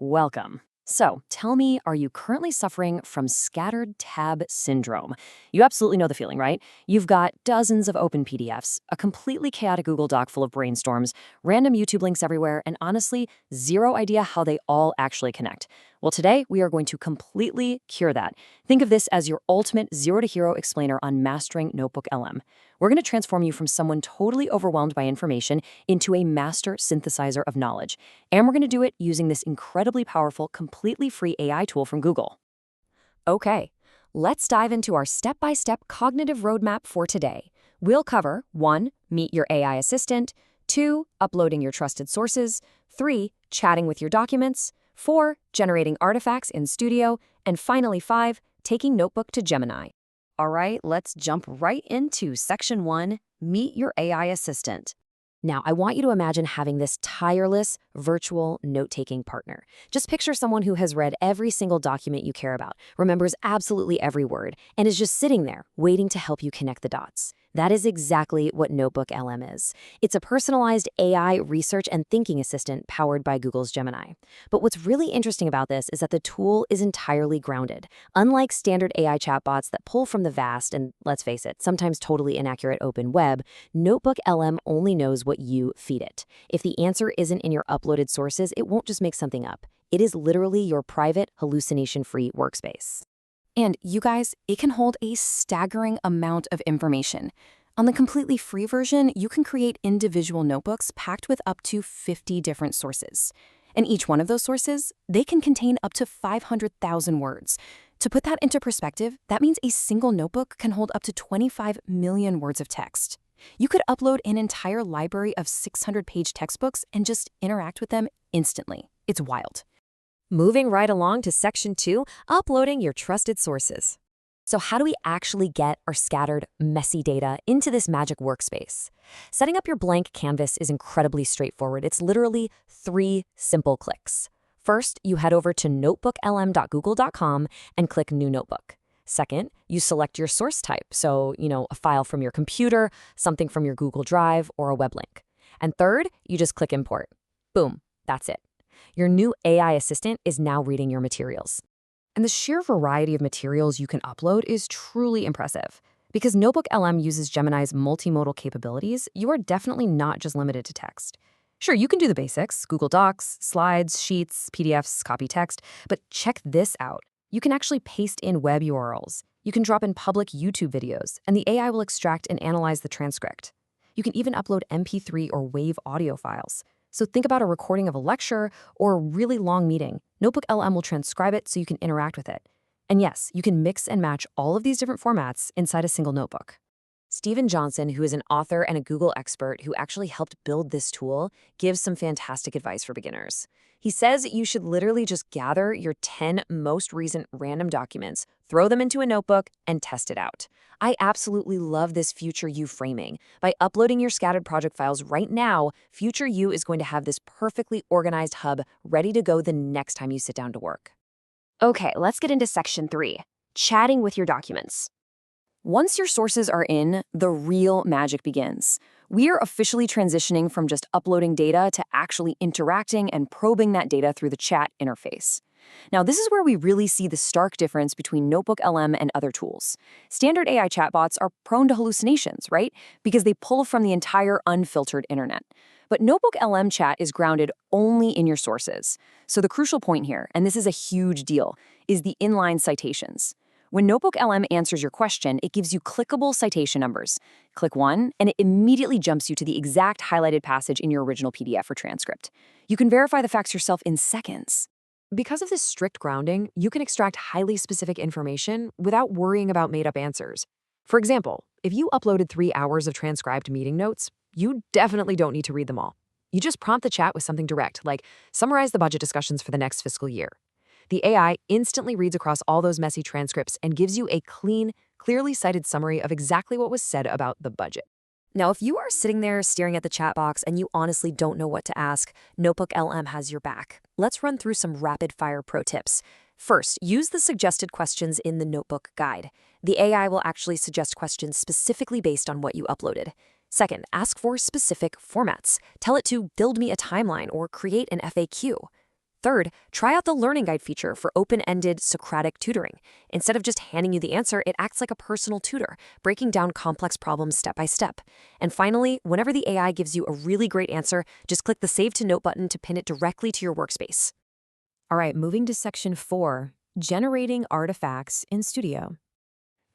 Welcome. So, tell me, are you currently suffering from scattered tab syndrome? You absolutely know the feeling, right? You've got dozens of open PDFs, a completely chaotic Google Doc full of brainstorms, random YouTube links everywhere, and honestly, zero idea how they all actually connect. Well, today we are going to completely cure that. Think of this as your ultimate zero to hero explainer on mastering NotebookLM. We're going to transform you from someone totally overwhelmed by information into a master synthesizer of knowledge. And we're going to do it using this incredibly powerful, completely free AI tool from Google. Okay, let's dive into our step-by-step cognitive roadmap for today. We'll cover 1. Meet your AI assistant, 2. Uploading your trusted sources, 3. Chatting with your documents, 4. Generating artifacts in Studio, and finally 5. Taking Notebook to Gemini. All right, let's jump right into Section 1, Meet Your AI Assistant. Now, I want you to imagine having this tireless, virtual note-taking partner. Just picture someone who has read every single document you care about, remembers absolutely every word, and is just sitting there, waiting to help you connect the dots. That is exactly what NotebookLM is. It's a personalized AI research and thinking assistant powered by Google's Gemini. But what's really interesting about this is that the tool is entirely grounded. Unlike standard AI chatbots that pull from the vast and, let's face it, sometimes totally inaccurate open web, NotebookLM only knows what you feed it. If the answer isn't in your uploaded sources, it won't just make something up. It is literally your private, hallucination-free workspace. And you guys, it can hold a staggering amount of information. On the completely free version, you can create individual notebooks packed with up to 50 different sources. And each one of those sources, they can contain up to 500,000 words. To put that into perspective, that means a single notebook can hold up to 25 million words of text. You could upload an entire library of 600-page textbooks and just interact with them instantly. It's wild. Moving right along to Section 2, uploading your trusted sources. So how do we actually get our scattered, messy data into this magic workspace? Setting up your blank canvas is incredibly straightforward. It's literally 3 simple clicks. First, you head over to notebooklm.google.com and click New Notebook. Second, you select your source type, so, a file from your computer, something from your Google Drive, or a web link. And third, you just click Import. Boom, that's it. Your new AI assistant is now reading your materials. And the sheer variety of materials you can upload is truly impressive. Because NotebookLM uses Gemini's multimodal capabilities, you are definitely not just limited to text. Sure, you can do the basics, Google Docs, slides, sheets, PDFs, copy text, but check this out. You can actually paste in web URLs. You can drop in public YouTube videos, and the AI will extract and analyze the transcript. You can even upload MP3 or WAV audio files. So think about a recording of a lecture or a really long meeting. NotebookLM will transcribe it so you can interact with it. And yes, you can mix and match all of these different formats inside a single notebook. Stephen Johnson, who is an author and a Google expert who actually helped build this tool, gives some fantastic advice for beginners. He says you should literally just gather your 10 most recent random documents, throw them into a notebook, and test it out. I absolutely love this future you framing. By uploading your scattered project files right now, future you is going to have this perfectly organized hub ready to go the next time you sit down to work. Okay, let's get into Section 3, chatting with your documents. Once your sources are in, the real magic begins. We are officially transitioning from just uploading data to actually interacting and probing that data through the chat interface. Now, this is where we really see the stark difference between NotebookLM and other tools. Standard AI chatbots are prone to hallucinations, right? Because they pull from the entire unfiltered internet. But NotebookLM chat is grounded only in your sources. So the crucial point here, and this is a huge deal, is the inline citations. When NotebookLM answers your question, it gives you clickable citation numbers. Click one, and it immediately jumps you to the exact highlighted passage in your original PDF or transcript. You can verify the facts yourself in seconds. Because of this strict grounding, you can extract highly specific information without worrying about made-up answers. For example, if you uploaded 3 hours of transcribed meeting notes, you definitely don't need to read them all. You just prompt the chat with something direct, like summarize the budget discussions for the next fiscal year. The AI instantly reads across all those messy transcripts and gives you a clean, clearly cited summary of exactly what was said about the budget. Now, if you are sitting there staring at the chat box and you honestly don't know what to ask, NotebookLM has your back. Let's run through some rapid-fire pro tips. First, use the suggested questions in the notebook guide. The AI will actually suggest questions specifically based on what you uploaded. Second, ask for specific formats. Tell it to build me a timeline or create an FAQ. Third, try out the Learning Guide feature for open-ended Socratic tutoring. Instead of just handing you the answer, it acts like a personal tutor, breaking down complex problems step by step. And finally, whenever the AI gives you a really great answer, just click the Save to Note button to pin it directly to your workspace. All right, moving to section 4, generating artifacts in Studio.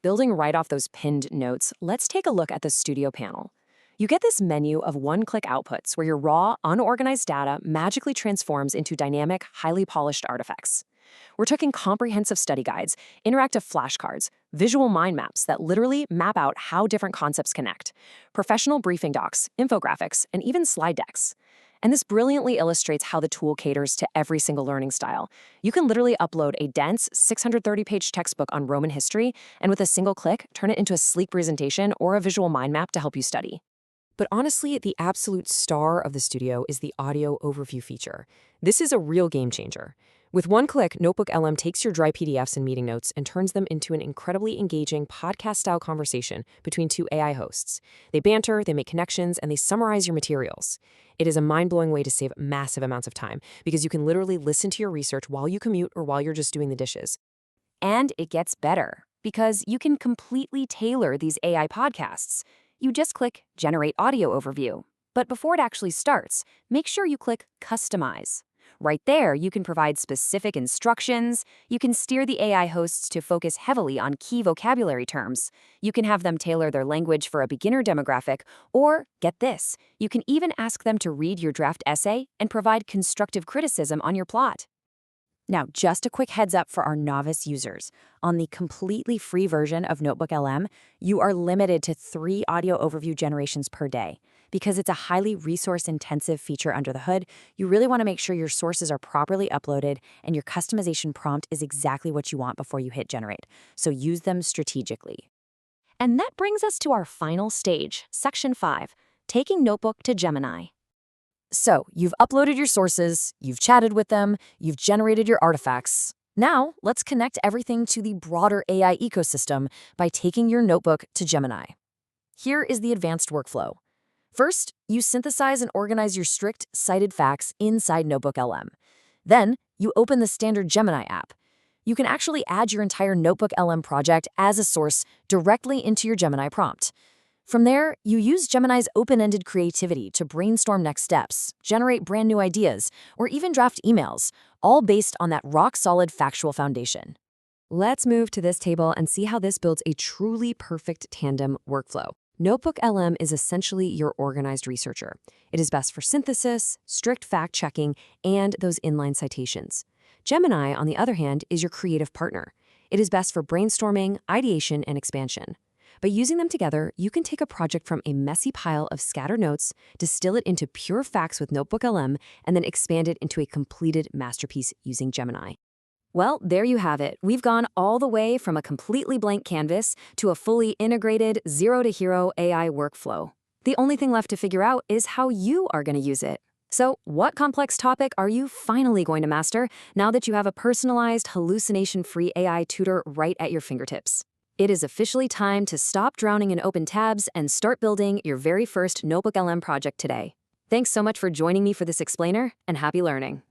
Building right off those pinned notes, let's take a look at the Studio panel. You get this menu of one-click outputs where your raw, unorganized data magically transforms into dynamic, highly polished artifacts. We're talking comprehensive study guides, interactive flashcards, visual mind maps that literally map out how different concepts connect, professional briefing docs, infographics, and even slide decks. And this brilliantly illustrates how the tool caters to every single learning style. You can literally upload a dense 630-page textbook on Roman history, and with a single click, turn it into a sleek presentation or a visual mind map to help you study. But honestly, the absolute star of the Studio is the audio overview feature. This is a real game changer. With one click, NotebookLM takes your dry PDFs and meeting notes and turns them into an incredibly engaging podcast-style conversation between two AI hosts. They banter, they make connections, and they summarize your materials. It is a mind-blowing way to save massive amounts of time because you can literally listen to your research while you commute or while you're just doing the dishes. And it gets better because you can completely tailor these AI podcasts. You just click Generate Audio Overview. But before it actually starts, make sure you click Customize. Right there, you can provide specific instructions. You can steer the AI hosts to focus heavily on key vocabulary terms. You can have them tailor their language for a beginner demographic. Or, get this, you can even ask them to read your draft essay and provide constructive criticism on your plot. Now, just a quick heads up for our novice users. On the completely free version of NotebookLM, you are limited to 3 audio overview generations per day. Because it's a highly resource-intensive feature under the hood, you really want to make sure your sources are properly uploaded and your customization prompt is exactly what you want before you hit generate. So use them strategically. And that brings us to our final stage, Section 5, taking Notebook to Gemini. So, you've uploaded your sources, you've chatted with them, you've generated your artifacts. Now, let's connect everything to the broader AI ecosystem by taking your notebook to Gemini. Here is the advanced workflow. First, you synthesize and organize your strict, cited facts inside NotebookLM. Then, you open the standard Gemini app. You can actually add your entire NotebookLM project as a source directly into your Gemini prompt. From there, you use Gemini's open-ended creativity to brainstorm next steps, generate brand new ideas, or even draft emails, all based on that rock-solid factual foundation. Let's move to this table and see how this builds a truly perfect tandem workflow. NotebookLM is essentially your organized researcher. It is best for synthesis, strict fact-checking, and those inline citations. Gemini, on the other hand, is your creative partner. It is best for brainstorming, ideation, and expansion. By using them together, you can take a project from a messy pile of scattered notes, distill it into pure facts with NotebookLM, and then expand it into a completed masterpiece using Gemini. Well, there you have it. We've gone all the way from a completely blank canvas to a fully integrated zero-to-hero AI workflow. The only thing left to figure out is how you are going to use it. So, what complex topic are you finally going to master now that you have a personalized, hallucination-free AI tutor right at your fingertips? It is officially time to stop drowning in open tabs and start building your very first NotebookLM project today. Thanks so much for joining me for this explainer, and happy learning.